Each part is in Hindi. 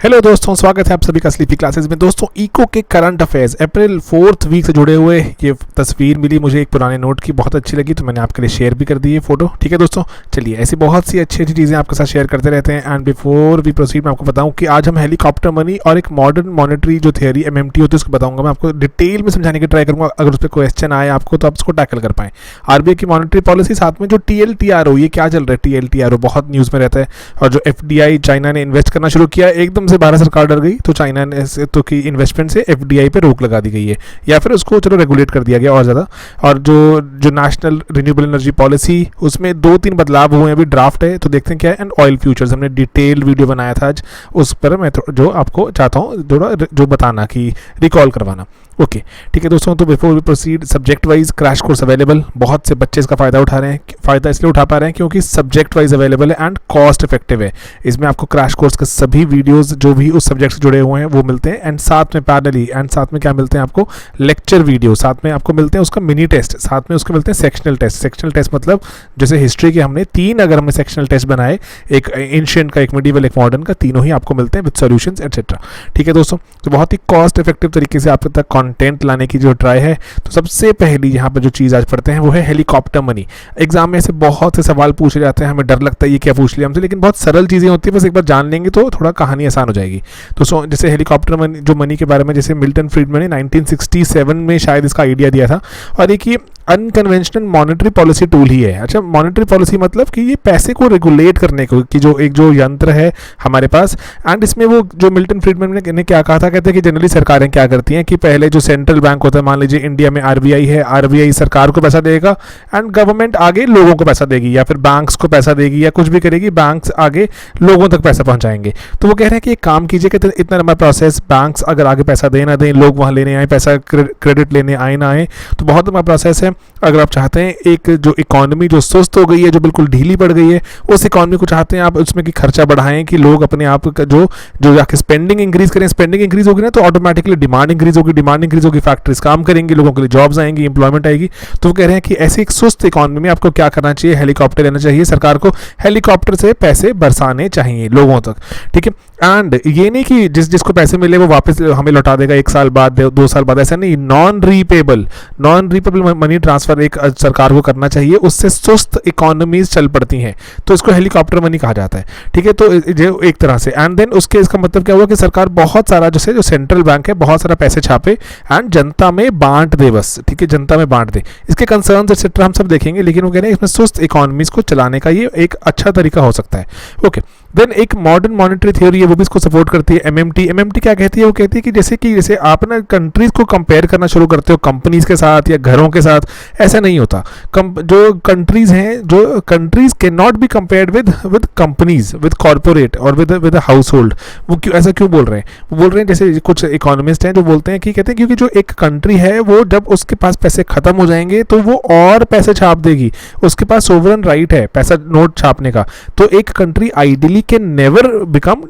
हेलो दोस्तों, स्वागत है आप सभी का स्लीपी क्लासेस में। दोस्तों, इको के करंट अफेयर्स अप्रैल 4th वीक से जुड़े हुए ये तस्वीर मिली मुझे एक पुराने नोट की, बहुत अच्छी लगी तो मैंने आपके लिए शेयर भी कर दी है फोटो। ठीक है दोस्तों, चलिए ऐसी बहुत सी अच्छी अच्छी चीज़ें आपके साथ शेयर करते रहते हैं। एंड बिफोर वी प्रोसीड मैं आपको बताऊं कि आज हम हेलीकॉप्टर मनी और एक मॉडर्न मॉनेटरी जो थियरी MMT होती है उसको बताऊंगा। मैं आपको डिटेल में समझाने की ट्राई करूंगा, अगर उस पर क्वेश्चन आए आपको तो आप उसको टैकल कर पाएँ। RBI की मॉनेटरी पॉलिसी, साथ में जो TLTRO, ये क्या चल रहा है TLTRO, बहुत न्यूज़ में रहता है। और जो FDI चाइना ने इन्वेस्ट करना शुरू किया, एकदम से भारत सरकार डर गई तो चाइना ने तो की इन्वेस्टमेंट से FDI पे रोक लगा दी गई है, या फिर उसको चलो रेगुलेट कर दिया गया और ज़्यादा। और जो नेशनल रिन्यूएबल एनर्जी पॉलिसी, उसमें 2-3 बदलाव हुए हैं, अभी ड्राफ्ट है तो देखते हैं क्या है। एंड ऑयल फ्यूचर्स, हमने डिटेल वीडियो बनाया था आज, उस पर मैं जो आपको चाहता हूँ थोड़ा जो बताना कि रिकॉल करवाना। ओके ठीक है दोस्तों, तो before we proceed, subject wise crash course available, बहुत से बच्चे इसका फ़ायदा उठा रहे हैं। फ़ायदा इसलिए उठा पा रहे हैं क्योंकि सब्जेक्ट वाइज अवेलेबल है एंड कॉस्ट इफेक्टिव है। इसमें आपको क्रैश कोर्स के सभी वीडियोस जो भी उस सब्जेक्ट से जुड़े हुए हैं वो मिलते हैं। एंड साथ में पैरेलली एंड साथ में क्या मिलते हैं आपको, लेक्चर वीडियो, साथ में आपको मिलते हैं उसका मिनी टेस्ट, साथ में उसके मिलते हैं सेक्शनल टेस्ट। सेक्शनल टेस्ट मतलब जैसे हिस्ट्री के हमने 3 अगर हमने सेक्शनल टेस्ट बनाए, एक एंशिएंट का, एक मिडीवल, एक मॉडर्न का, तीनों ही आपको मिलते हैं विद सॉल्यूशंस एटसेट्रा। ठीक है दोस्तों, तो बहुत ही कॉस्ट इफेक्टिव तरीके से आपके तक कंटेंट लाने की जो ट्राई है। तो सबसे पहली यहाँ पर जो चीज़ आज पढ़ते हैं वो है हेलीकॉप्टर मनी। एग्जाम में से बहुत से सवाल पूछे जाते हैं, हमें डर लगता है ये क्या पूछ लिया हमसे, लेकिन बहुत सरल चीज़ें होती है, बस एक बार जान लेंगे तो थोड़ा कहानी आसान हो जाएगी। तो जैसे हेलीकॉप्टर मनी, जो मनी के बारे में, जैसे मिल्टन फ्रीडमैन ने 1967 में शायद इसका आइडिया दिया था। और एक ये अनकन्वेंशनल मॉनेटरी पॉलिसी टूल ही है। अच्छा, मॉनेटरी पॉलिसी मतलब कि ये पैसे को रेगुलेट करने को की जो एक यंत्र है हमारे पास। एंड इसमें वो जो मिल्टन फ्रीडमैन ने क्या कहा था, कहते हैं कि जनरली सरकारें क्या करती हैं कि पहले जो सेंट्रल बैंक होता है, मान लीजिए इंडिया में RBI है, RBI सरकार को पैसा देगा एंड गवर्नमेंट आगे लोगों को पैसा देगी, या फिर बैंक्स को पैसा देगी, या कुछ भी करेगी, बैंक्स आगे लोगों तक पैसा पहुंचाएंगे। तो वो कह रहे हैं कि एक काम कीजिए कि इतना लंबा प्रोसेस, बैंक्स अगर आगे पैसा दे ना दें, लोग वहाँ लेने आए, पैसा क्रेडिट लेने आए ना आए, तो बहुत लंबा प्रोसेस है। अगर आप चाहते हैं एक जो इकोनॉमी जो सुस्त हो गई है, जो बिल्कुल ढीली पड़ गई है, उस इकोनॉमी को चाहते हैं आप उसमें की खर्चा बढ़ाएं कि लोग अपने आप का जो जाके स्पेंडिंग इंक्रीज करें। स्पेंडिंग इंक्रीज होगी ना तो ऑटोमेटिकली डिमांड इंक्रीज होगी, डिमांड इंक्रीज होगी, फैक्ट्रीज काम करेंगी, लोगों के लिए जॉब्स आएंगी, इंप्लॉयमेंट आएगी। तो वो कह रहे हैं कि ऐसी एक सुस्त इकोनॉमी में आपको क्या करना चाहिए, हेलीकॉप्टर लेना चाहिए, सरकार को हेलीकॉप्टर से पैसे बरसाने चाहिए लोगों तक। ठीक है, एंड ये नहीं कि जिसको पैसे मिले वो वापस हमें लौटा देगा 1 साल बाद, 2 साल बाद, ऐसा नहीं। नॉन रीपेबल मनी ट्रांसफर एक सरकार को करना चाहिए, उससे सुस्त इकोनॉमीज चल पड़ती हैं, तो इसको हेलीकॉप्टर मनी कहा जाता है। ठीक है, तो जो एक तरह से, एंड देन उसके इसका मतलब क्या हुआ कि सरकार बहुत सारा जैसे जो सेंट्रल बैंक है बहुत सारा पैसे छापे एंड जनता में बांट दे बस। ठीक है, जनता में बांट दे, इसके कंसर्न्स एक्सेट्रा हम सब देखेंगे, लेकिन वो कह रहे हैं इसमें सुस्त इकोनॉमीज को चलाने का ये एक अच्छा तरीका हो सकता है। ओके, देन एक मॉडर्न मॉनेटरी थ्योरी है, वो भी इसको सपोर्ट करती है। MMT क्या कहती है, वो कहती है कि जैसे आप ना कंट्रीज को कंपेयर करना शुरू करते हो कंपनीज के साथ या घरों के साथ, ऐसा नहीं होता। जो कंट्रीज हैं, जो countries can not be compared with companies, with corporate और विद हाउस होल्ड। वो क्यों ऐसा क्यों बोल रहे हैं? वो बोल रहे हैं, जैसे कुछ इकोनॉमिस्ट हैं जो बोलते हैं कि कहते हैं क्योंकि जो एक कंट्री है वो जब उसके पास पैसे खत्म हो जाएंगे तो वो और पैसे छाप देगी, उसके पास सोवरन राइट है पैसा नोट छापने का। तो एक country ideally can never become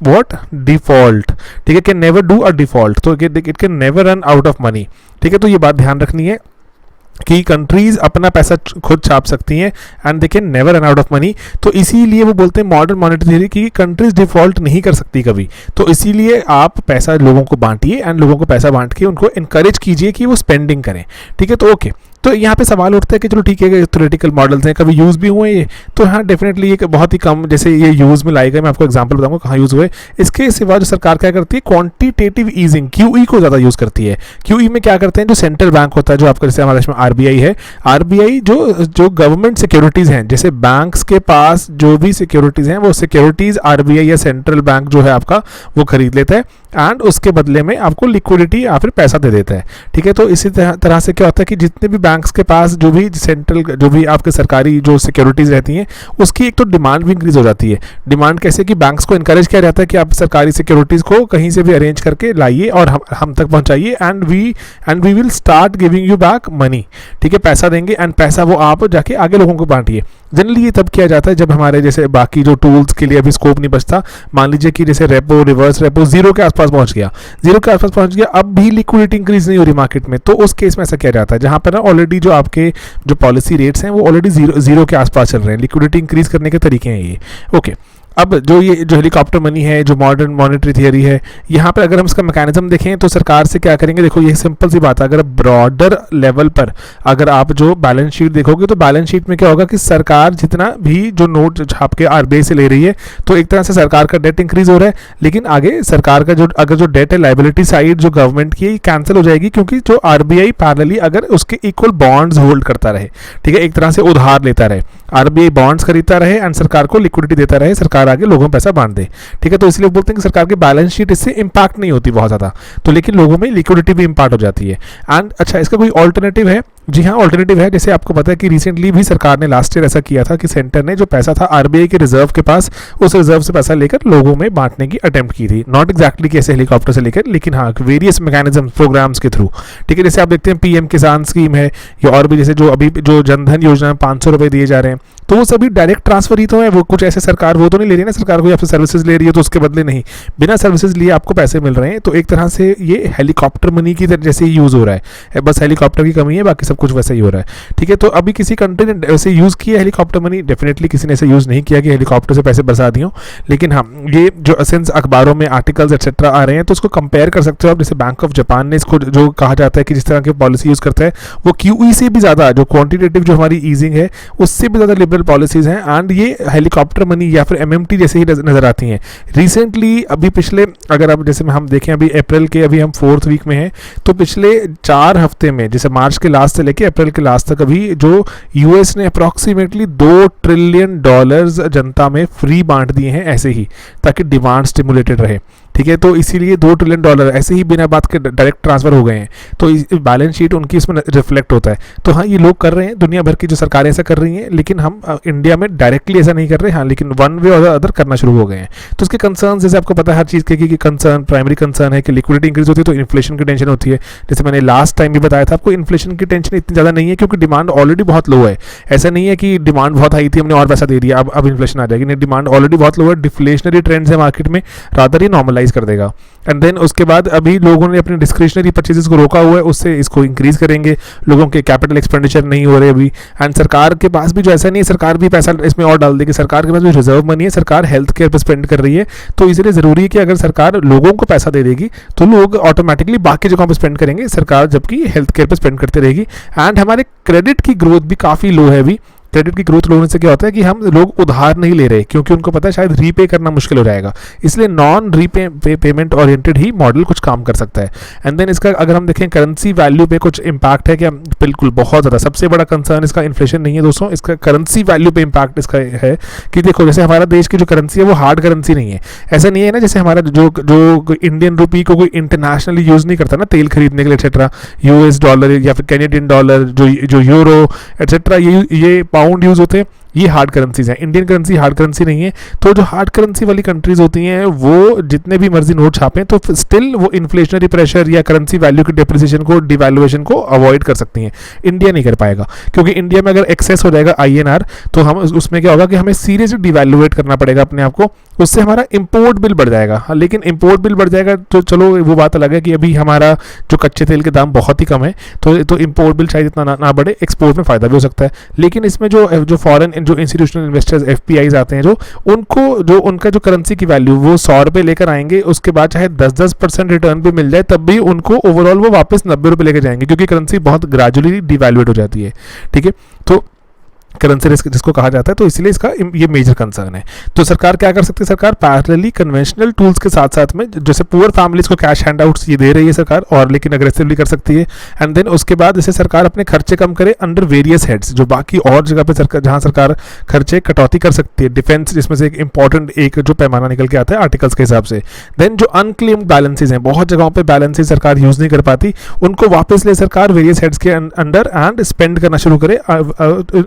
what, default. ठीक है, can never do a default, तो it can never run out of money. ठीक है, तो ये बात ध्यान रखनी है कि कंट्रीज अपना पैसा खुद छाप सकती हैं and they can never run out of money. तो इसीलिए वो बोलते हैं मॉडर्न मॉनेटरी थ्योरी की कंट्रीज डिफॉल्ट नहीं कर सकती कभी। तो इसीलिए आप पैसा लोगों को बांटिए एंड लोगों को पैसा बांट के उनको इनकरेज कीजिए कि वो स्पेंडिंग करें। ठीक है, तो ओके, तो यहाँ पे सवाल उठता है कि चलो ठीक है, थ्योरेटिकल मॉडल्स हैं, कभी यूज़ भी हुए ये, तो हाँ डेफिनेटली ये बहुत ही कम, जैसे ये यूज़ में लाए गए। मैं आपको एग्जांपल बताऊंगा कहाँ यूज़ हुए। इसके सिवा जो सरकार क्या करती है, क्वांटिटेटिव ईजिंग, QE को ज़्यादा यूज़ करती है। QE में क्या करते हैं, जो सेंट्रल बैंक होता है, जो आपका जैसे हमारे देश में RBI है, RBI जो गवर्नमेंट सिक्योरिटीज़ हैं, जैसे बैंक्स के पास जो भी सिक्योरिटीज़ हैं वो सिक्योरिटीज़ RBI या सेंट्रल बैंक जो है आपका वो खरीद लेता है एंड उसके बदले में आपको लिक्विडिटी या फिर पैसा दे देता है। ठीक है, तो इसी तरह से क्या होता है कि जितने भी बैंक्स के पास जो भी सेंट्रल जो भी आपके सरकारी जो सिक्योरिटीज़ रहती हैं उसकी एक तो डिमांड भी इंक्रीज हो जाती है। डिमांड कैसे कि बैंक्स को इनकरेज किया जाता है कि आप सरकारी सिक्योरिटीज़ को कहीं से भी अरेंज करके लाइए और हम तक पहुंचाइए and we will start giving you back money. ठीक है, पैसा देंगे एंड पैसा वो आप जाके आगे लोगों को बांटिए। जनरली ये तब किया जाता है जब हमारे जैसे बाकी जो टूल्स के लिए अभी स्कोप नहीं बचता। मान लीजिए कि जैसे रेपो, रिवर्स रेपो जीरो के आसपास पहुंच गया, अब भी लिक्विडिटी इंक्रीज नहीं हो रही मार्केट में, तो उस केस में ऐसा किया जाता है जहां पर ना ऑलरेडी जो आपके जो पॉलिसी रेट्स हैं वो ऑलरेडी जीरो के आसपास चल रहे हैं। लिक्विडिटी इंक्रीज करने के तरीके हैं ये। ओके, अब जो हेलीकॉप्टर मनी है, जो मॉडर्न मॉनेटरी थियरी है, यहाँ पर अगर हम इसका मैकेनिज्म देखें तो सरकार से क्या करेंगे, देखो ये सिंपल सी बात है, अगर ब्रॉडर लेवल पर अगर आप जो बैलेंस शीट देखोगे तो बैलेंस शीट में क्या होगा कि सरकार जितना भी जो नोट छाप के आरबीआई से ले रही है, तो एक तरह से सरकार का डेट इंक्रीज हो रहा है, लेकिन आगे सरकार का जो डेट है, लाइबिलिटी साइड जो गवर्नमेंट की है, कैंसिल हो जाएगी, क्योंकि जो आरबीआई पैरेलली अगर उसके इक्वल बॉन्ड्स होल्ड करता रहे, ठीक है, एक तरह से उधार लेता रहे, आरबीआई बॉन्ड्स खरीदता रहे एंड सरकार को लिक्विडिटी देता रहे, सरकार आगे लोगों को पैसा बांट दे, ठीक है, तो इसलिए बोलते हैं कि सरकार की बैलेंस शीट इससे इंपैक्ट नहीं होती बहुत ज़्यादा, तो लेकिन लोगों में लिक्विडिटी भी इंपैक्ट हो जाती है। एंड अच्छा, इसका कोई ऑल्टरनेटिव है? जी हाँ, ऑल्टरनेटिव है। जैसे आपको पता है कि रिसेंटली भी सरकार ने लास्ट ईयर ऐसा किया था कि सेंटर ने जो पैसा था आरबीआई के रिजर्व के पास, उस रिजर्व से पैसा लेकर लोगों में बांटने की अटेम्प्ट की थी, नॉट एक्जैक्टली कैसे हेलीकॉप्टर से लेकर, लेकिन हाँ वेरियस मैकेनिज्म प्रोग्राम्स के थ्रू, ठीक है, जैसे आप देखते हैं पीएम किसान स्कीम है, या और भी जैसे जो अभी जो जनधन योजना में 500 रुपये दिए जा रहे हैं, तो वो सभी डायरेक्ट ट्रांसफर ही तो है, वो कुछ ऐसे सरकार वो तो नहीं ले रही है ना, सरकार कोई आपसे सर्विसेज ले रही है तो उसके बदले नहीं, बिना सर्विसेज लिए आपको पैसे मिल रहे हैं, तो एक तरह से ये हेलीकॉप्टर मनी की तरह जैसे ही यूज़ हो रहा है, बस हेलीकॉप्टर की कमी है, बाकी सब कुछ वैसे ही हो रहा है, ठीक है। तो अभी किसी कंट्री ने ऐसे यूज़ किया हेलीकॉप्टर मनी? डेफिनेटली किसी ने ऐसे यूज़ नहीं किया कि हेलीकॉप्टर से पैसे बरसा दिए, लेकिन हाँ ये जो सिंस अखबारों में आर्टिकल्स एक्सेट्रा आ रहे हैं, तो उसको कंपेयर कर सकते हो आप, जैसे बैंक ऑफ जापान ने इसको जो कहा जाता है कि जिस तरह की पॉलिसी यूज़ करता है वो क्यूई से भी ज़्यादा, जो क्वान्टिटेटिव जो हमारी ईजिंग है उससे भी ज़्यादा लिबरल पॉलिसीज़ हैं, एंड ये हेलीकॉप्टर मनी या फिर एमएमटी जैसे ही नज़र आती हैं। रिसेंटली अभी पिछले, अगर आप जैसे हम देखें अभी अप्रैल के, अभी हम 4th वीक में हैं, तो पिछले 4 हफ्ते में, जैसे मार्च के लास्ट से लेके अप्रैल के लास्ट तक, अभी जो यूएस ने अप्रॉक्सीमेटली $2 ट्रिलियन जनता में फ्री बांट दिए हैं ऐसे ही, ताकि डिमांड स्टिमुलेटेड रहे, ठीक है, तो इसीलिए $2 ट्रिलियन ऐसे ही बिना बात के डायरेक्ट ट्रांसफर हो गए हैं, तो बैलेंस शीट उनकी इसमें रिफ्लेक्ट होता है। तो हाँ ये लोग कर रहे हैं, दुनिया भर की जो सरकारें ऐसा कर रही हैं, लेकिन हम इंडिया में डायरेक्टली ऐसा नहीं कर रहे, हाँ लेकिन वन वे और अदर करना शुरू हो गए हैं। तो उसके कंसर्न, जैसे आपको पता है हर चीज़ के कि कंसर्न, प्राइमरी कंसर्न है कि लिक्विडिटी इंक्रीज होती है तो इन्फ्लेशन की टेंशन होती है। जैसे मैंने लास्ट टाइम भी बताया था आपको, इन्फ्लेशन की टेंशन इतनी ज़्यादा नहीं है क्योंकि डिमांड ऑलरेडी बहुत लो है। ऐसा नहीं है कि डिमांड बहुत हाई थी हमने और पैसा दे दिया अब इन्फ्लेशन आ जाएगी, नहीं, डिमांड ऑलरेडी बहुत लो है, डिफ्लेशनरी ट्रेंड्स है मार्केट में, रादर ही नॉर्मलाइज कर देगा। एंड देन उसके बाद अभी लोगों ने अपनी डिस्क्रिशनरी परचेजेस को रोका हुआ है, उससे इसको इंक्रीज करेंगे, लोगों के कैपिटल एक्सपेंडिचर नहीं हो रहे अभी। एंड सरकार के पास भी जो ऐसा नहीं है, सरकार भी पैसा इसमें और डाल देगी, सरकार के पास भी रिजर्व मनी है, सरकार हेल्थ केयर पर स्पेंड कर रही है, तो इसलिए ज़रूरी है कि अगर सरकार लोगों को पैसा दे देगी तो लोग ऑटोमेटिकली बाकी जगहों पर स्पेंड करेंगे, सरकार जबकि हेल्थ केयर पर स्पेंड करते रहेगी। एंड हमारे क्रेडिट की ग्रोथ भी काफ़ी लो है अभी। क्रेडिट की ग्रोथ होने से क्या होता है कि हम लोग उधार नहीं ले रहे, क्योंकि उनको पता है शायद रीपे करना मुश्किल हो जाएगा, इसलिए नॉन रीपे पेमेंट ओरिएंटेड ही मॉडल कुछ काम कर सकता है। एंड देन इसका अगर हम देखें करेंसी वैल्यू पे कुछ इंपैक्ट है क्या? बिल्कुल, बहुत ज़्यादा। सबसे बड़ा कंसर्न इसका इन्फ्लेशन नहीं है दोस्तों, इसका करेंसी वैल्यू पे इंपैक्ट इसका है कि देखो जैसे हमारा देश की जो करेंसी है वो हार्ड करेंसी नहीं है। ऐसा नहीं है ना, जैसे हमारा जो इंडियन रुपी को कोई इंटरनेशनली यूज़ नहीं करता ना तेल खरीदने के लिए एक्सेट्रा, US डॉलर या फिर कैनेडियन डॉलर, जो यूरो एक्सेट्रा, ये पाउंड यूज़ होते हैं, ये हार्ड करेंसीज हैं। इंडियन करेंसी हार्ड करेंसी नहीं है। तो जो हार्ड करेंसी वाली कंट्रीज होती हैं वो जितने भी मर्जी नोट छापें तो स्टिल वो इन्फ्लेशनरी प्रेशर या करेंसी वैल्यू की डिप्रिसिएशन को, डिवैल्यूएशन को अवॉइड कर सकती हैं। इंडिया नहीं कर पाएगा, क्योंकि इंडिया में अगर एक्सेस हो जाएगा INR तो हम उसमें क्या होगा कि हमें सीरियसली डिवैल्यूएट करना पड़ेगा अपने आप को, उससे हमारा इंपोर्ट बिल बढ़ जाएगा। लेकिन इंपोर्ट बिल बढ़ जाएगा तो चलो वो बात अलग है कि अभी हमारा जो कच्चे तेल के दाम बहुत ही कम है, तो इंपोर्ट बिल शायद इतना ना बढ़े, एक्सपोर्ट में फ़ायदा भी हो सकता है। लेकिन इसमें जो फॉरेन जो इंस्टीट्यूशनल इन्वेस्टर्स FPIs आते हैं, उनका जो करेंसी की वैल्यू वो 100 रुपये लेकर आएंगे, उसके बाद चाहे 10% रिटर्न भी मिल जाए तब भी उनको ओवरऑल वो वापस 90 रुपये लेकर जाएंगे, क्योंकि करेंसी बहुत ग्रेजुअली डिवैल्यूएट हो जाती है। ठीक है, तो करेंसी रिस्क जिसको कहा जाता है, तो इसलिए इसका ये मेजर कंसर्न है। तो सरकार क्या कर सकती है? सरकार पैरेलली कन्वेंशनल टूल्स के साथ साथ में जैसे पुअर फैमिलीज को कैश हैंडआउट्स ये दे रही है सरकार, और लेकिन अग्रेसिवली कर सकती है। एंड देन उसके बाद जैसे सरकार अपने खर्चे कम करे अंडर वेरियस हेड्स, जो बाकी और जगह पे सरकार जहाँ सरकार खर्चे कटौती कर सकती है, डिफेंस जिसमें से एक इंपॉर्टेंट एक जो पैमाना निकल के आता है आर्टिकल्स के हिसाब से। देन जो अनक्लेम्ड बैलेंसेज हैं, बहुत जगहों पर बैलेंसेज सरकार यूज़ नहीं कर पाती, उनको वापस ले सरकार वेरियस हेड्स के अंडर एंड स्पेंड करना शुरू करे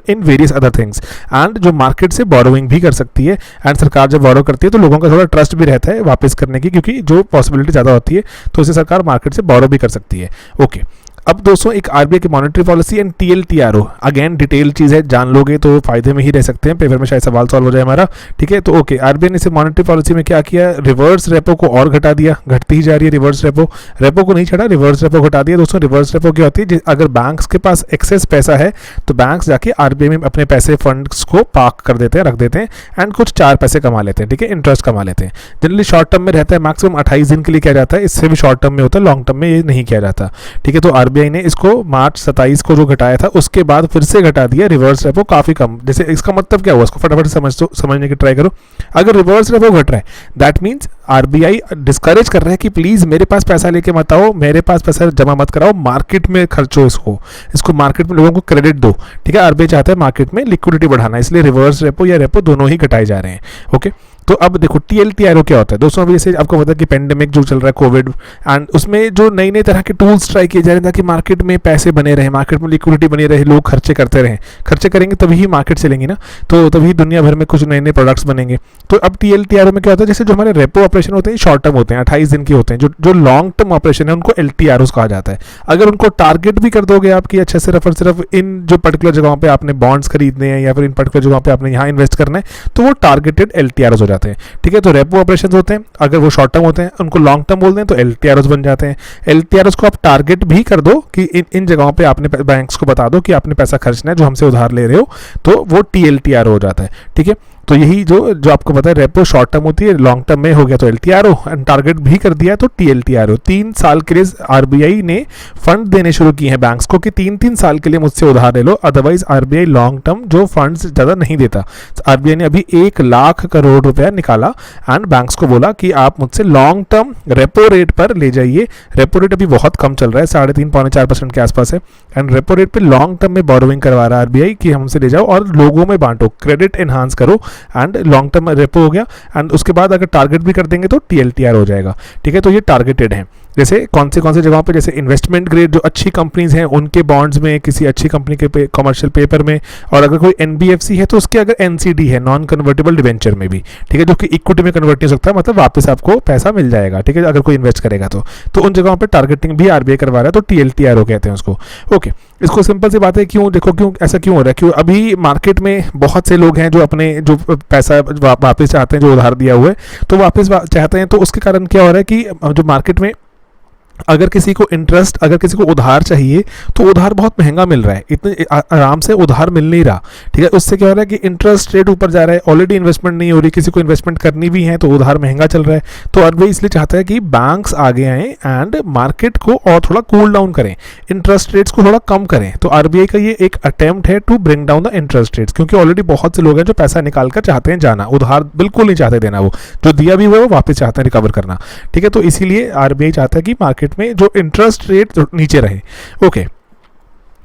in various other things. And जो मार्केट से बोरोइंग भी कर सकती है, एंड सरकार जब बोरो करती है तो लोगों का थोड़ा ट्रस्ट भी रहता है वापस करने की, क्योंकि जो पॉसिबिलिटी ज़्यादा होती है तो उसे सरकार मार्केट से बोरो भी कर सकती है। ओके, अब दोस्तों एक आरबीआई की monetary policy and TLTRO, again detail चीज़ है, जान लोगे तो फायदे में ही रह सकते हैं, पेपर में शायद सवाल सॉल्व हो जाए हमारा। ठीक है, तो ओके, आरबीआई ने इसे मॉनेटरी पॉलिसी में क्या किया, रिवर्स रेपो को और घटा दिया, घटती ही जा रही है रिवर्स रेपो, रेपो को नहीं छड़ा, रिवर्स रेपो घटा दिया। दोस्तों रिवर्स रेपो क्या होती है, अगर बैंक्स के पास एक्सेस पैसा है तो बैंक्स जाके आरबीआई में अपने पैसे फंड्स को पार्क कर देते हैं, रख देते हैं एंड कुछ 4 पैसे कमा लेते हैं। ठीक है, इंटरेस्ट कमा लेते हैं। जनरली शॉर्ट टर्म में रहता है, मैक्सिमम 28 दिन के लिए किया जाता है, इससे भी शॉर्ट टर्म में होता है, लॉन्ग टर्म में ये नहीं किया जाता। ठीक है, तो आरबीआई ने इसको मार्च 27 को जो घटाया था उसके बाद फिर से घटा दिया रिवर्स रेपो काफ़ी कम। जैसे इसका मतलब क्या हुआ, इसको फटाफट समझने की ट्राई करो। अगर रिवर्स रेपो घट रहा है दैट मीन्स आरबीआई डिस्करेज कर रहा है कि प्लीज़ मेरे पास पैसा लेके मत आओ, मेरे पास पैसा जमा मत कराओ, मार्केट में खर्चो, इसको मार्केट में लोगों को क्रेडिट दो। ठीक है, आरबीआई चाहता है मार्केट में लिक्विडिटी बढ़ाना, इसलिए रिवर्स रेपो या रेपो दोनों ही घटाए जा रहे हैं। ओके, तो अब देखो टीएलटीआरओ क्या होता है दोस्तों। अभी जैसे आपको पता है कि पेंडेमिक जो चल रहा है कोविड, एंड उसमें जो नई नई तरह के टूल्स ट्राई किए जा रहे हैं ताकि मार्केट में पैसे बने रहे, मार्केट में लिक्विडिटी बनी रहे, लोग खर्चे करते रहें, खर्चे करेंगे तभी ही मार्केट चलेंगी ना, तो तभी दुनिया भर में कुछ नए नए प्रोडक्ट्स बनेंगे। तो अब टीएलटीआरओ में क्या होता है, जैसे जो हमारे रेपो ऑपरेशन होते हैं शॉर्ट टर्म होते हैं, 28 दिन के होते हैं, जो लॉन्ग टर्म ऑपरेशन है उनको एलटीआरओ कहा जाता है। अगर उनको टारगेट भी कर दोगे आपकी अच्छा सिर्फ और सिर्फ इन जो पर्टिकुलर जगहों पे आपने बॉन्ड्स खरीदने हैं या फिर इन पर्टिकुलर जगहों पे आपने यहाँ इन्वेस्ट करना है, तो वो टारगेटेड एलटीआरओ हो जाते हैं। ठीक है, तो रेपो ऑपरेशंस होते हैं, अगर वो शॉर्ट टर्म होते हैं उनको लॉन्ग टर्म बोलते हैं तो एलटीआरओ बन जाते हैं। एलटीआरओ को आप टारगेट भी कर दो कि इन जगहों पे आपने बैंक्स को बता दो कि आपने पैसा खर्चना है जो हमसे उधार ले रहे हो, तो वो टीएलटीआरओ हो जाता है। ठीक है, तो यही जो आपको पता है रेपो शॉर्ट टर्म होती है, लॉन्ग टर्म में हो गया तो एलटीआरओ, एंड टारगेट भी कर दिया तो टीएलटीआरओ। 3 साल के लिए आरबीआई ने फंड देने शुरू किए हैं बैंक्स को कि 3-3 साल के लिए मुझसे उधार ले लो, अदरवाइज आरबीआई लॉन्ग टर्म जो फंड्स ज़्यादा नहीं देता। आरबीआई ने अभी 1 लाख करोड़ रुपया निकाला एंड बैंक्स को बोला कि आप मुझसे लॉन्ग टर्म रेपो रेट पर ले जाइए। रेपो रेट अभी बहुत कम चल रहा है, 3.5-4% के आसपास है, एंड रेपो रेट पे लॉन्ग टर्म में बोरोइंग करवा रहा है आरबीआई कि हमसे ले जाओ और लोगों में बांटो, क्रेडिट एनहांस करो, एंड लॉन्ग टर्म रेपो हो गया। एंड उसके बाद अगर टारगेट भी कर देंगे तो टीएलटीआर हो जाएगा। ठीक है, तो ये टारगेटेड है। जैसे कौन से जगहों पे, जैसे इन्वेस्टमेंट ग्रेड जो अच्छी कंपनीज हैं उनके बॉन्ड्स में, किसी अच्छी कंपनी के कमर्शियल पेपर में, और अगर कोई एनबीएफसी है तो उसके अगर एनसीडी है, नॉन कन्वर्टेबल डिवेंचर में भी, ठीक है, जो कि इक्विटी में कन्वर्ट नहीं हो सकता, मतलब वापस आपको पैसा मिल जाएगा। ठीक है, अगर कोई इन्वेस्ट करेगा तो उन जगहों पर टारगेटिंग भी आरबीआई करवा रहा है, तो टीएलटीआरओ कहते हैं उसको। ओके, इसको सिंपल सी बात है, क्यों देखो क्यों ऐसा क्यों हो रहा है, क्यों अभी मार्केट में बहुत से लोग हैं जो अपने जो पैसा वापस चाहते हैं, जो उधार दिया हुआ है तो वापस चाहते हैं, तो उसके कारण क्या हो रहा है कि जो मार्केट में अगर किसी को उधार चाहिए तो उधार बहुत महंगा मिल रहा है, इतने आराम से उधार मिल नहीं रहा। ठीक है, उससे क्या हो रहा है कि इंटरेस्ट रेट ऊपर जा रहा है, ऑलरेडी इन्वेस्टमेंट नहीं हो रही, किसी को इन्वेस्टमेंट करनी भी है तो उधार महंगा चल रहा है। तो आरबीआई इसलिए चाहता है कि बैंक्स आगे आएँ एंड मार्केट को और थोड़ा कूल डाउन करें, इंटरेस्ट रेट्स को थोड़ा कम करें। तो आरबीआई का ये एक अटेम्प्ट है to bring down the interest rates, क्योंकि ऑलरेडी बहुत से लोग हैं जो पैसा निकाल कर चाहते हैं जाना, उधार बिल्कुल नहीं चाहते देना, वो जो दिया भी हुआ है वो वापस चाहते हैं रिकवर करना। ठीक है, तो इसीलिए आरबीआई चाहता है कि मार्केट में जो इंटरेस्ट रेट नीचे रहे। ओके,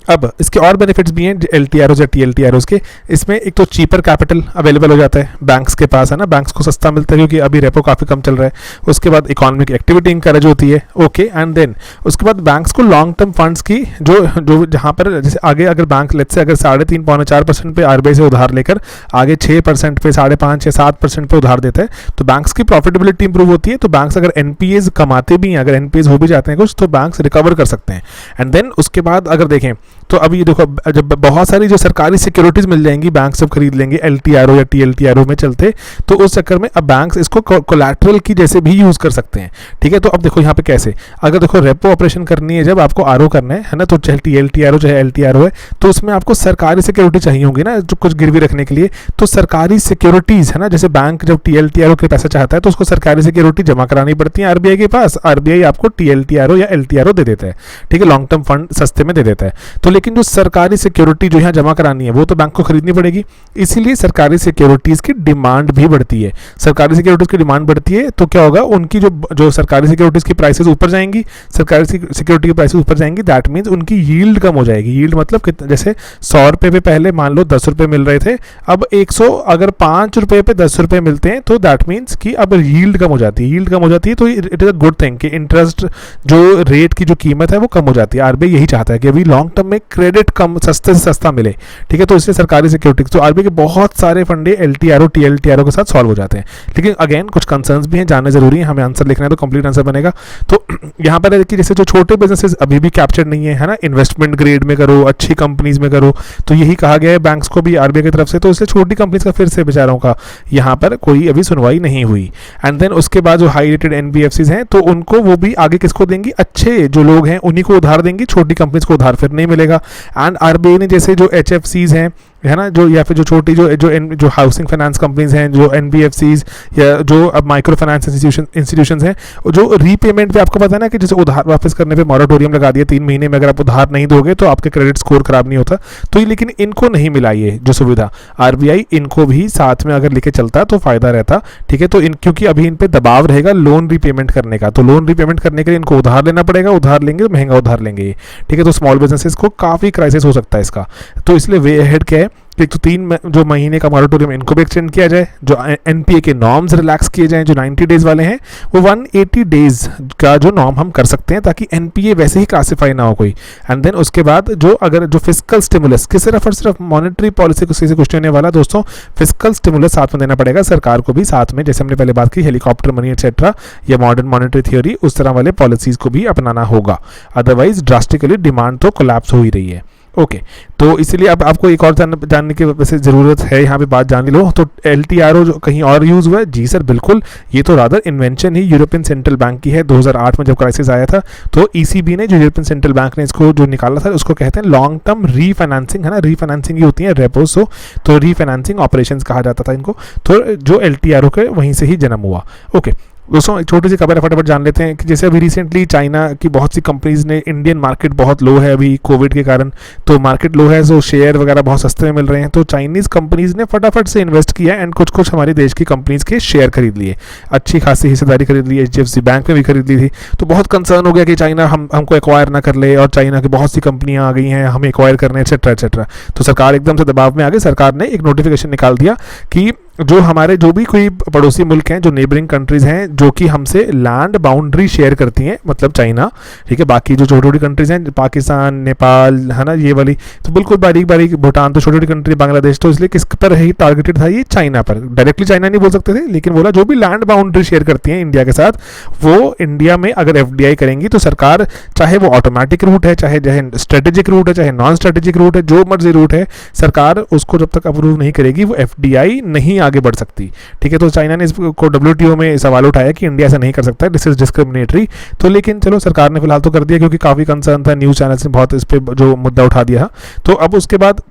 अब इसके और बेनिफिट्स भी हैं एलटीआरओ या टीएलटीआरओ के। इसमें एक तो चीपर कैपिटल अवेलेबल हो जाता है बैंक्स के पास, है ना, बैंक्स को सस्ता मिलता है क्योंकि अभी रेपो काफ़ी कम चल रहा है। उसके बाद इकोनॉमिक एक्टिविटी इंकरेज होती है। ओके, एंड देन उसके बाद बैंक्स को लॉन्ग टर्म फंड्स की जो जहाँ पर जैसे आगे अगर बैंक लेट से अगर 3.5-4% पे आरबीआई से उधार लेकर आगे 6% पे 5.5 या 7% पे उधार देता है, तो बैंक्स की प्रॉफिटेबिलिटी इंप्रूव होती है। तो बैंक्स अगर एनपीएज कमाते भी हैं, अगर एनपीएज हो भी जाते हैं कुछ, तो बैंक्स रिकवर कर सकते हैं। एंड देन उसके बाद अगर देखें तो अभी देखो, जब बहुत सारी जो सरकारी सिक्योरिटीज मिल जाएंगी, बैंक सब खरीद लेंगे एलटीआरओ या टीएलटीआरओ में चलते, तो उस चक्कर में अब बैंक्स इसको कोलैटरल की जैसे भी यूज कर सकते हैं। ठीक है, तो अब देखो यहाँ पे कैसे, अगर देखो रेपो ऑपरेशन करनी है, जब आपको आरओ करना है ना, तो चाहे टीएलटीआरओ चाहे एलटीआरओ है, तो उसमें आपको सरकारी सिक्योरिटी चाहिए होगी ना, जो कुछ गिरवी रखने के लिए। तो सरकारी सिक्योरिटीज है ना, जैसे बैंक जब टीएलटीआरओ के पैसा चाहता है तो उसको सरकारी सिक्योरिटी जमा करानी पड़ती है आरबीआई के पास, आरबीआई आपको टीएलटीआरओ या एलटीआरओ दे देता है। ठीक है, लॉन्ग टर्म फंड सस्ते में दे देता है। तो लेकिन जो सरकारी सिक्योरिटी जो यहाँ जमा करानी है वो तो बैंक को खरीदनी पड़ेगी, इसीलिए सरकारी सिक्योरिटीज की डिमांड भी बढ़ती है। सरकारी सिक्योरिटीज की डिमांड बढ़ती है तो क्या होगा, उनकी जो सरकारी सिक्योरिटीज की प्राइसेस ऊपर जाएंगी, सरकारी सिक्योरिटी की प्राइसेस ऊपर जाएंगी, दैट मीन्स उनकी यील्ड कम हो जाएगी। यील्ड मतलब कितना, जैसे 100 रुपये पे पहले मान लो 10 रुपये मिल रहे थे, अब 100 अगर 5 रुपये पे 10 रुपये मिलते हैं, तो दैट मीन्स कि अब यील्ड कम हो जाती है। यील्ड कम हो जाती है तो it is a good thing कि इंटरेस्ट जो रेट की जो कीमत है वो कम हो जाती है। आरबीआई यही चाहता है कि अभी लॉन्ग टर्म में हमें क्रेडिट कम सस्ते से सस्ता मिले, ठीक है। तो इसलिए सरकारी सिक्योरिटी, तो आरबीआई के बहुत सारे फंडे एलटीआरओ टीएलटीआरओ के साथ सॉल्व हो जाते हैं। लेकिन अगेन कुछ कंसर्न्स भी हैं, जानना जरूरी है, हमें आंसर लिखना है तो कंप्लीट आंसर बनेगा। तो यहाँ पर है कि जैसे जो छोटे बिजनेसेस अभी भी कैप्चर नहीं है ना, इन्वेस्टमेंट ग्रेड में करो, अच्छी कंपनीज में करो, तो यही कहा गया है बैंक्स को भी आरबीआई की तरफ से। तो इसलिए छोटी कंपनीज का फिर से बेचारों का यहाँ पर कोई अभी सुनवाई नहीं हुई। एंड देन उसके बाद जो हाई रेटेड एनबीएफसीज हैं, तो उनको वो भी आगे किसको देंगी, अच्छे जो लोग हैं उन्हीं को उधार देंगी, छोटी कंपनीज को उधार फिर नहीं मिलेगा। एंड आरबीआई ने जैसे जो एचएफसीज हैं, है ना, जो या फिर जो छोटी जो हाउसिंग फाइनेंस कंपनीज हैं, जो एनबीएफसीज या जो अब माइक्रो फाइनेंस इंस्टीट्यूशंस हैं, जो रीपेमेंट पे आपको पता है ना कि जैसे उधार वापस करने पे मॉरेटोरियम लगा दिया 3 महीने में, अगर आप उधार नहीं दोगे तो आपके क्रेडिट स्कोर खराब नहीं होता। तो ये लेकिन इनको नहीं मिला ये जो सुविधा, आरबीआई इनको भी साथ में अगर लेके चलता तो फायदा रहता, ठीक है। तो क्योंकि अभी इन पे दबाव रहेगा लोन रीपेमेंट करने का, तो लोन रीपेमेंट करने के लिए इनको उधार लेना पड़ेगा, उधार लेंगे तो महंगा उधार लेंगे, ठीक है। तो स्मॉल बिजनेसेस को काफ़ी क्राइसिस हो सकता है इसका। तो इसलिए वे अहेड क्या है कि तो 3 जो महीने का मॉरेटोरियम इनको भी एक्सटेंड किया जाए, जो एनपीए के नॉर्म्स रिलैक्स किए जाएं, जो 90 डेज वाले हैं वो 180 डेज का जो नॉर्म हम कर सकते हैं, ताकि एनपीए वैसे ही क्लासीफाई ना हो कोई। एंड देन उसके बाद जो अगर जो फिस्कल स्टिमुलस कि सिर्फ और सिर्फ मॉनेटरी पॉलिसी को से कुछ नहीं होने वाला दोस्तों, फिस्कल स्टिमुलस साथ में देना पड़ेगा सरकार को भी साथ में, जैसे हमने पहले बात की हेलीकॉप्टर मनी एक्सेट्रा या मॉडर्न मॉनेटरी थियोरी, उस तरह वाले पॉलिसीज को भी अपनाना होगा। अदरवाइज ड्रास्टिकली डिमांड तो कोलैप्स हो ही रही है। ओके, तो इसलिए अब आपको एक और जानने की वैसे ज़रूरत है, यहाँ पे बात जान लो। तो एलटीआरओ जो कहीं और यूज़ हुआ है, जी सर बिल्कुल, ये तो रादर इन्वेंशन ही यूरोपियन सेंट्रल बैंक की है। 2008 में जब क्राइसिस आया था तो ईसीबी ने, जो यूरोपियन सेंट्रल बैंक ने इसको जो निकाला था, उसको कहते हैं लॉन्ग टर्म रीफाइनेंसिंग, है ना, रीफाइनेंसिंग ही होती है रेपोसो, तो रीफाइनेंसिंग ऑपरेशंस कहा जाता था इनको। तो जो एलटीआरओ के वहीं से ही जन्म हुआ। ओके दोस्तों, एक छोटी सी खबर है, फटाफट जान लेते हैं कि जैसे अभी रिसेंटली चाइना की बहुत सी कंपनीज ने, इंडियन मार्केट बहुत लो है अभी कोविड के कारण, तो मार्केट लो है, तो शेयर वगैरह बहुत सस्ते में मिल रहे हैं, तो चाइनीज़ कंपनीज ने फटाफट से इन्वेस्ट किया एंड कुछ कुछ हमारे देश की कंपनीज के शेयर खरीद लिए, अच्छी खासी हिस्सेदारी खरीद ली, एचडीएफसी बैंक में भी खरीद ली थी। तो बहुत कंसर्न हो गया कि चाइना हमको एक्वायर ना कर ले, और चाइना की बहुत सी कंपनियाँ आ गई हैं हमें एक्वायर करने, एक्सेट्रा एक्सेट्रा। तो सरकार एकदम से दबाव में आ गई, सरकार ने एक नोटिफिकेशन निकाल दिया कि जो हमारे जो भी कोई पड़ोसी मुल्क हैं, जो नेबरिंग कंट्रीज़ हैं, जो कि हमसे लैंड बाउंड्री शेयर करती हैं, मतलब चाइना, ठीक है, बाकी जो छोटी छोटी कंट्रीज़ हैं, पाकिस्तान, नेपाल, है ना, ये वाली तो बिल्कुल बारीक बारीक, भूटान तो छोटी छोटी कंट्री, बांग्लादेश, तो इसलिए किस पर ही टारगेटेड था ये, चाइना पर। डायरेक्टली चाइना नहीं बोल सकते थे, लेकिन बोला जो भी लैंड बाउंड्री शेयर करती हैं इंडिया के साथ, वो इंडिया में अगर एफडीआई करेंगी तो सरकार, चाहे वो ऑटोमेटिक रूट है, चाहे स्ट्रेटेजिक रूट है, चाहे नॉन स्ट्रेटेजिक रूट है, जो मर्जी रूट है, सरकार उसको जब तक अप्रूव नहीं करेगी वो एफडीआई नहीं आगे बढ़ सकती, ठीक है। तो चाइना ने इसको डब्ल्यूटीओ में सवाल उठाया कि इंडिया ऐसा नहीं कर सकता, दिस इज डिस्क्रिमिनेटरी। तो लेकिन चलो सरकार ने फिलहाल तो कर दिया, क्योंकि काफ़ी कंसर्न था, न्यूज़ चैनल्स ने बहुत इस पर जो मुद्दा उठा दिया। तो अब उसके बाद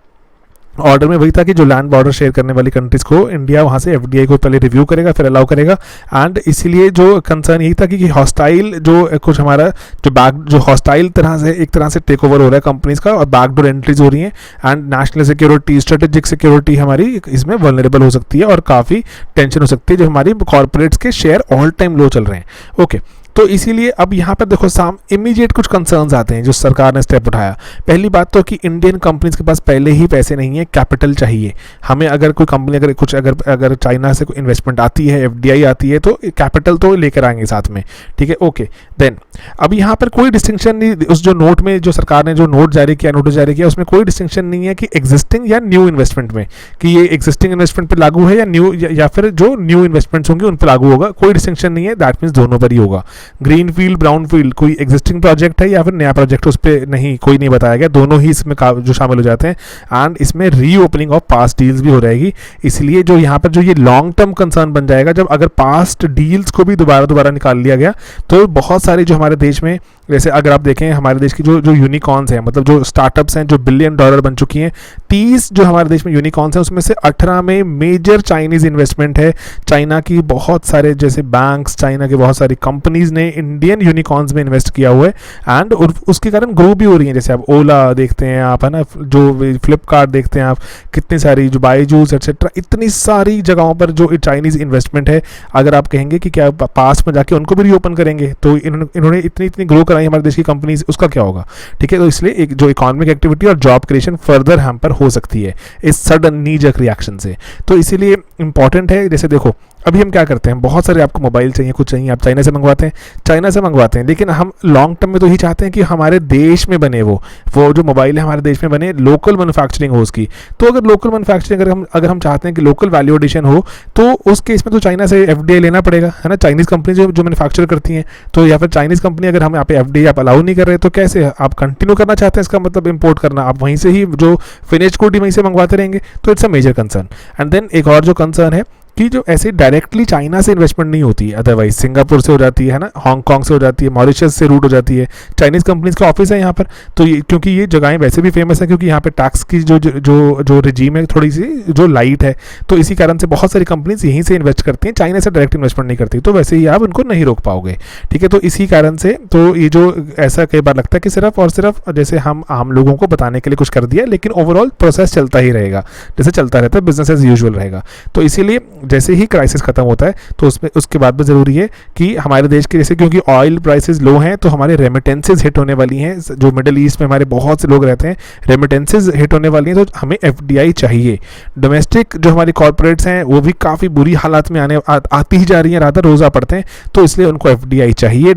ऑर्डर में वही था कि जो लैंड बॉर्डर शेयर करने वाली कंट्रीज़ को इंडिया वहाँ से एफडीआई को पहले रिव्यू करेगा, फिर अलाउ करेगा। एंड इसीलिए जो कंसर्न यही था कि हॉस्टाइल जो कुछ हमारा जो हॉस्टाइल तरह से एक तरह से टेक ओवर हो रहा है कंपनीज़ का, और बैकडोर एंट्रीज हो रही हैं, and national security, strategic security हमारी इसमें वल्नरेबल हो सकती है, और काफ़ी टेंशन हो सकती है, जो हमारी कॉर्पोरेट्स के शेयर ऑल टाइम लो चल रहे हैं। ओके, तो इसीलिए अब यहाँ पर देखो इमीडिएट कुछ कंसर्न्स आते हैं जो सरकार ने स्टेप उठाया। पहली बात तो कि इंडियन कंपनीज के पास पहले ही पैसे नहीं है, कैपिटल चाहिए हमें। अगर कोई कंपनी अगर चाइना से कोई इन्वेस्टमेंट आती है, एफडीआई आती है, तो कैपिटल तो लेकर आएंगे साथ में, ठीक है। ओके, देन अब यहाँ पर कोई डिस्टिंक्शन नहीं, उस जो नोट में जो सरकार ने जो नोटिस जारी किया उसमें कोई डिस्टिंक्शन नहीं है कि एग्जिस्टिंग या न्यू इन्वेस्टमेंट में, कि ये एग्जिस्टिंग इन्वेस्टमेंट पर लागू है या न्यू, या फिर जो न्यू इन्वेस्टमेंट्स होंगे उन पर लागू होगा, कोई डिस्टिंक्शन नहीं है। दैट मीन्स दोनों पर ही होगा। ग्रीन फील्ड, ब्राउन फील्ड, कोई एग्जिस्टिंग प्रोजेक्ट है या फिर नया प्रोजेक्ट, उस पर नहीं, कोई नहीं बताया गया, दोनों ही इसमें जो शामिल हो जाते हैं। एंड इसमें रीओपनिंग ऑफ पास्ट डील्स भी हो जाएगी। इसलिए जो यहाँ पर जो ये लॉन्ग टर्म कंसर्न बन जाएगा, जब अगर पास्ट डील्स को भी दोबारा निकाल लिया गया, तो बहुत सारी जो हमारे देश में, जैसे अगर आप देखें हमारे देश की जो यूनिकॉर्न्स हैं, मतलब जो स्टार्टअप्स हैं जो $1 बिलियन बन चुकी हैं, 30 जो हमारे देश में यूनिकॉर्न्स हैं उसमें से 18 में मेजर चाइनीज़ इन्वेस्टमेंट है। चाइना की बहुत सारे जैसे बैंक्स, चाइना की बहुत सारी कंपनीज ने इंडियन यूनिकॉर्न्स में इन्वेस्ट किया हुआ है, एंड उसके कारण ग्रो भी हो रही है। जैसे आप ओला देखते हैं, आप है ना, जो फ्लिपकार्ट देखते हैं आप, कितनी सारी जो बायजूस एक्सेट्रा, इतनी सारी जगहों पर जो चाइनीज़ इन्वेस्टमेंट है, अगर आप कहेंगे कि क्या पास में जाके उनको भी रीओपन करेंगे, तो इन्होंने इतनी ग्रो कराई हमारे देश की कंपनीज, उसका क्या होगा, ठीक है। तो इसलिए एक जो इकोनॉमिक एक्टिविटी और जॉब क्रिएशन फर्दर हैम्पर हो सकती है इस सडन नी जर्क रिएक्शन से। तो इसीलिए इंपॉर्टेंट है, जैसे देखो अभी हम क्या करते हैं, बहुत सारे आपको मोबाइल चाहिए, कुछ चाहिए, आप चाइना से मंगवाते हैं, लेकिन हम लॉन्ग टर्म में तो ही चाहते हैं कि हमारे देश में बने वो जो मोबाइल है हमारे देश में बने, लोकल मैन्युफैक्चरिंग हो उसकी। तो अगर लोकल मैन्युफैक्चरिंग अगर हम चाहते हैं कि लोकल वैल्यू एडिशन हो, तो उस केस में तो चाइना से एफडीआई लेना पड़ेगा, है ना। चाइनीज़ कंपनी जो मैन्युफैक्चर करती हैं, तो या फिर चाइनीज़ कंपनी अगर हम यहाँ पे एफडीआई आप अलाउ नहीं कर रहे, तो कैसे आप कंटिन्यू करना चाहते हैं, इसका मतलब इंपोर्ट करना, आप वहीं से ही जो फिनिश्ड गुड वहीं से मंगवाते रहेंगे, तो it's a major concern. And then एक और जो कंसर्न है कि जो ऐसे डायरेक्टली चाइना से इन्वेस्टमेंट नहीं होती, अदरवाइज सिंगापुर से हो जाती है ना, हांगकांग से हो जाती है, मॉरिशस से रूट हो जाती है, चाइनीज़ कंपनीज के ऑफिस है यहाँ पर। तो ये क्योंकि ये जगहें वैसे भी फेमस है, क्योंकि यहाँ पे टैक्स की जो रिजीम है थोड़ी सी जो लाइट है, तो इसी कारण से बहुत सारी कंपनीज यहीं से इन्वेस्ट करती हैं, चाइना से डायरेक्ट इन्वेस्टमेंट नहीं करती, तो वैसे ही आप उनको नहीं रोक पाओगे, ठीक है। तो इसी कारण से तो ये जो ऐसा कई बार लगता है कि सिर्फ और सिर्फ जैसे हम आम लोगों को बताने के लिए कुछ कर दिया, लेकिन ओवरऑल प्रोसेस चलता ही रहेगा, जैसे चलता रहता है, बिजनेस एज यूजुअल रहेगा। तो इसीलिए जैसे ही क्राइसिस खत्म होता है, तो उसके बाद में ज़रूरी है कि हमारे देश के, जैसे क्योंकि ऑयल प्राइसेस लो हैं, तो हमारे रेमिटेंसेज हिट होने वाली हैं, जो मिडिल ईस्ट में हमारे बहुत से लोग रहते हैं, रेमिटेंसेज हिट होने वाली हैं, तो हमें एफडीआई चाहिए। डोमेस्टिक जो हमारी कॉर्पोरेट्स हैं वो भी काफ़ी बुरी हालात में आती ही जा रही हैं, रात रोज़ा पड़ते हैं, तो इसलिए उनको एफडीआई चाहिए।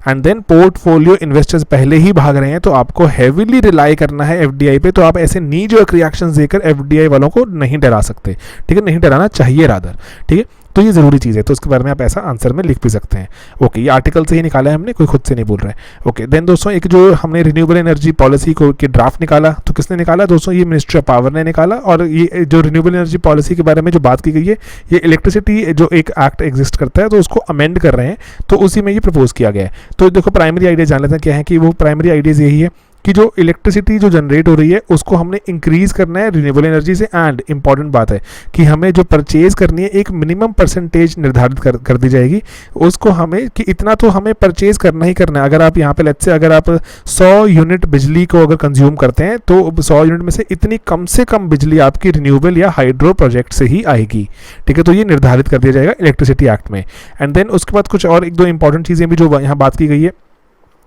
एंड देन पोर्टफोलियो इन्वेस्टर्स पहले ही भाग रहे हैं, तो आपको हैवीली रिलाई करना है एफडीआई पे, तो आप ऐसे नी जो रिएक्शंस देकर एफडीआई वालों को नहीं डरा सकते, ठीक है, नहीं डराना चाहिए रादर, ठीक है। तो ये ज़रूरी चीज़ है, तो उसके बारे में आप ऐसा आंसर में लिख भी सकते हैं। ओके, ये आर्टिकल से ही निकाला है हमने, कोई खुद से नहीं बोल रहा है। ओके, देन दोस्तों एक जो हमने रिन्यूएबल एनर्जी पॉलिसी को के ड्राफ्ट निकाला, तो किसने निकाला दोस्तों, ये मिनिस्ट्री ऑफ पावर ने निकाला। और ये जो रिन्यूएबल एनर्जी पॉलिसी के बारे में जो बात की गई है, ये इलेक्ट्रिसिटी जो एक एक्ट एग्जिस्ट करता है, तो उसको अमेंड कर रहे हैं, तो उसी में ये प्रपोज किया गया है। तो देखो प्राइमरी आइडिया जान लेते हैं क्या है, कि वो प्राइमरी आइडियाज़ यही है कि जो इलेक्ट्रिसिटी जो जनरेट हो रही है उसको हमने इंक्रीज़ करना है रिन्यूएबल एनर्जी से। एंड इंपॉर्टेंट बात है कि हमें जो परचेज करनी है, एक मिनिमम परसेंटेज निर्धारित कर दी जाएगी उसको, हमें कि इतना तो हमें परचेज करना ही करना है। अगर आप यहाँ पे लेट्स से अगर आप 100 यूनिट बिजली को अगर कंज्यूम करते हैं, तो 100 यूनिट में से इतनी कम से कम बिजली आपकी रिन्यूएबल या हाइड्रो प्रोजेक्ट से ही आएगी, ठीक है। तो ये निर्धारित कर दिया जाएगा इलेक्ट्रिसिटी एक्ट में। एंड देन उसके बाद कुछ और एक दो इंपॉर्टेंट चीज़ें भी जो यहाँ बात की गई है,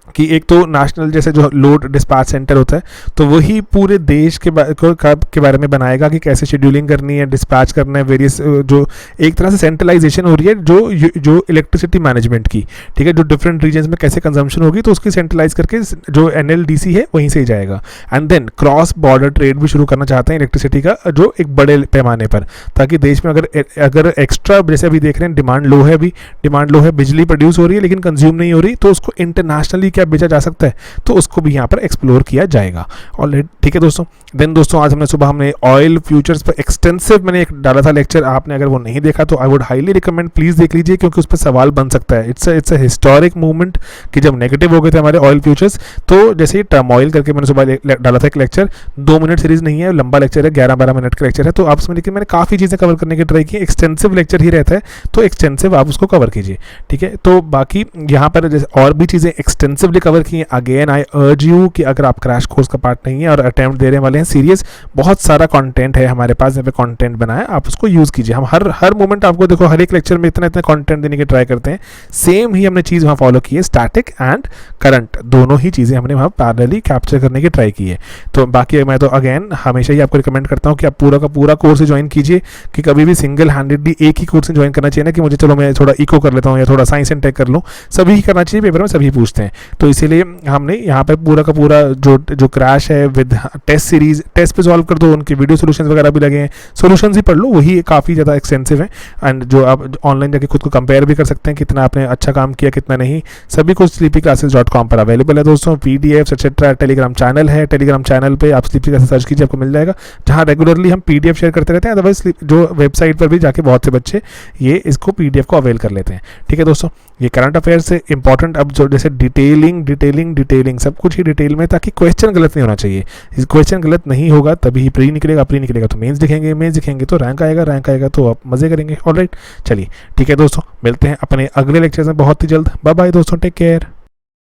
कि एक तो नेशनल जैसे जो लोड डिस्पैच सेंटर होता है, तो वही पूरे देश के बारे में बनाएगा कि कैसे शेड्यूलिंग करनी है, डिस्पैच करना है, वेरियस जो एक तरह से सेंट्रलाइजेशन हो रही है जो इलेक्ट्रिसिटी मैनेजमेंट की, ठीक है, जो डिफरेंट रीजन्स में कैसे कंजम्पशन होगी, तो उसकी सेंट्रलाइज करके जो एनएलडीसी है वहीं से ही जाएगा। And then cross border trade भी शुरू करना चाहते हैं इलेक्ट्रिसिटी का, जो एक बड़े पैमाने पर, ताकि देश में अगर एक्स्ट्रा, जैसे अभी देख रहे हैं डिमांड लो है, बिजली प्रोड्यूस हो रही है लेकिन कंज्यूम नहीं हो रही, तो उसको इंटरनेशनली क्या बेचा जा सकता है, तो उसको भी यहाँ पर एक्सप्लोर किया जाएगा। ऑलराइट, ठीक है दोस्तों। देन दोस्तों आज हमने ऑयल फ्यूचर्स पर एक्सटेंसिव मैंने एक डाला था लेक्चर, आपने अगर वो नहीं देखा तो I would highly recommend, please देख लीजिए, क्योंकि उस पर सवाल बन सकता है। इट्स अ हिस्टोरिक मूवमेंट कि जब नेगेटिव हो गए थे हमारे ऑयल फ्यूचर्स, तो जैसे ही टर्मोइल करके मैंने सुबह डाला था एक लेक्चर, 2 मिनट सीरीज नहीं है, लंबा लेक्चर है, 11-12 मिनट का लेक्चर है, तो आप उसमें, लेकिन मैंने काफ़ी चीज़ें कवर करने की ट्राई की, एक्सटेंसिव लेक्चर ही रहता है, तो एक्सटेंसिव आप उसको कवर कीजिए, ठीक है। तो बाकी यहाँ पर जैसे और भी चीज़ें एक्सटेंसिवली कवर की हैं। अगेन आई अर्ज यू कि अगर आप क्रैश कोर्स का पार्ट नहीं है और अटेम्प्ट देने वाले हैं सीरियस, बहुत सारा कंटेंट है हमारे पास, यहाँ पे कंटेंट बनाया, आप उसको यूज़ कीजिए। हम हर मोमेंट आपको देखो हर एक लेक्चर में इतना कंटेंट देने की ट्राई करते हैं। सेम ही हमने चीज़ वहाँ फॉलो की है, स्टैटिक एंड करंट दोनों ही चीज़ें हमने वहाँ पैरेलली कैप्चर करने की ट्राई की है। तो बाकी मैं तो अगेन हमेशा ही आपको रिकमेंड करता हूँ कि आप पूरा का पूरा कोर्स ज्वाइन कीजिए, कि कभी भी सिंगल हैंडेडली एक ही कोर्स ज्वाइन करना चाहिए ना, कि मुझे चलो मैं थोड़ा इको कर लेता हूँ या थोड़ा साइंस एंड टेक कर लूँ, सभी ही करना चाहिए, पेपर में सभी पूछते हैं। तो इसीलिए हमने यहाँ पर पूरा का पूरा जो क्रैश है विद टेस्ट सीरीज, टेस्ट पे सॉल्व कर दो, उनके वीडियो सॉल्यूशंस वगैरह भी लगे हैं, सॉल्यूशंस ही पढ़ लो, वही काफ़ी ज़्यादा एक्सटेंसिव है। एंड जो आप ऑनलाइन जाके खुद को कंपेयर भी कर सकते हैं, कितना आपने अच्छा काम किया कितना नहीं, सभी कुछ sleepyclasses.com पर अवेलेबल है दोस्तों। पीडीएफ एक्सेट्रा, टेलीग्राम चैनल है, टेलीग्राम चैनल पे आप स्लीपी क्लासेस सर्च कीजिए, आपको मिल जाएगा, जहाँ रेगुलरली हम पीडीएफ शेयर करते रहते हैं। अदरवाइज जो वेबसाइट पर भी जाके बहुत से बच्चे ये इसको पीडीएफ को अवेल कर लेते हैं, ठीक है दोस्तों। ये करंट अफेयर से इंपॉर्टेंट, अब जो जैसे डिटेलिंग सब कुछ ही डिटेल में, ताकि क्वेश्चन गलत नहीं होना चाहिए। क्वेश्चन गलत नहीं होगा तभी प्री निकलेगा तो मेंस दिखेंगे तो रैंक आएगा तो आप मजे करेंगे। ऑलराइट, चलिए ठीक है दोस्तों, मिलते हैं अपने अगले लेक्चर में बहुत ही जल्द। बाय बाय दोस्तों, टेक केयर।